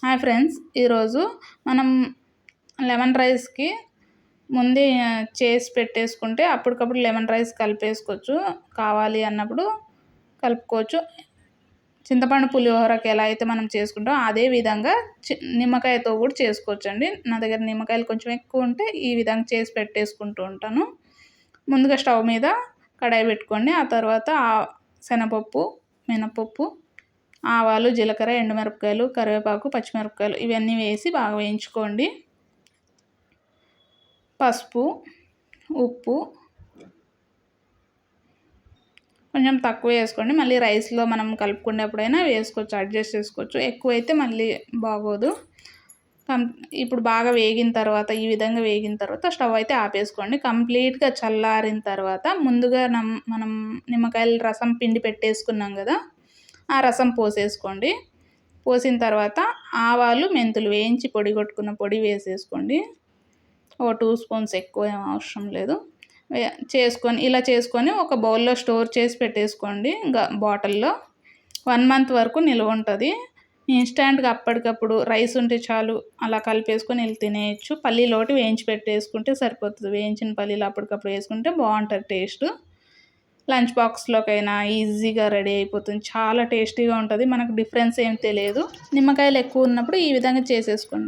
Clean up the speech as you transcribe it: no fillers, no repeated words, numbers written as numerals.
Hi friends, ఈరోజు మనం lemon రైస్కి ముందే చేసి పెట్టేసుకుంటే అప్పటికప్పుడు లెమన్ రైస్ కలిపేసుకోవచ్చు. కావాలి అన్నప్పుడు కలుపుకోవచ్చు. చింతపండు పులిహోరకి ఎలా అయితే మనం చేసుకుంటామో అదే విధంగా నిమ్మకాయతో కూడా చేసుకోవచ్చండి. నా దగ్గర నిమ్మకాయలు కొంచెం ఎక్కువ ఉంటే ఈ విధంగా చేసి పెట్టేసుకుంటూ ఉంటాను. ముందుగా స్టవ్ మీద కడాయి పెట్టుకోండి. ఆ తర్వాత శనగపప్పు, మినపప్పు, ఆవాలు, జీలకర్ర, ఎండుమిరపకాయలు, కరివేపాకు, పచ్చిమిరపకాయలు ఇవన్నీ వేసి బాగా వేయించుకోండి. పసుపు, ఉప్పు కొంచెం తక్కువ వేసుకోండి. మళ్ళీ రైస్లో మనం కలుపుకునేప్పుడైనా వేసుకోవచ్చు, అడ్జస్ట్ చేసుకోవచ్చు. ఎక్కువైతే మళ్ళీ బాగోదు. ఇప్పుడు బాగా వేగిన తర్వాత ఈ విధంగా వేగిన తర్వాత స్టవ్ అయితే ఆపేసుకోండి. కంప్లీట్గా చల్లారిన తర్వాత ముందుగా మనం నిమ్మకాయల రసం పిండి పెట్టేసుకున్నాం కదా, ఆ రసం పోసేసుకోండి. పోసిన తర్వాత ఆవాలు, మెంతులు వేయించి పొడి కొట్టుకున్న పొడి వేసేసుకోండి. ఒక 2 స్పూన్స్, ఎక్కువ ఏం అవసరం లేదు. ఇలా చేసుకొని ఒక బౌల్లో స్టోర్ చేసి పెట్టేసుకోండి. బాటిల్లో 1 మంత్ వరకు నిల్వ ఉంటుంది. ఇన్స్టాంట్గా అప్పటికప్పుడు రైస్ ఉంటే చాలు, అలా కలిపేసుకొని వెళ్ళి తినేయచ్చు. పల్లీలు ఒకటి వేయించి పెట్టేసుకుంటే సరిపోతుంది. వేయించిన పల్లీలు అప్పటికప్పుడు వేసుకుంటే బాగుంటుంది టేస్ట్. లంచ్ బాక్స్లోకైనా ఈజీగా రెడీ అయిపోతుంది. చాలా టేస్టీగా ఉంటుంది. మనకు డిఫరెన్స్ ఏం తెలియదు. నిమ్మకాయలు ఎక్కువ ఉన్నప్పుడు ఈ విధంగా చేసేసుకోండి.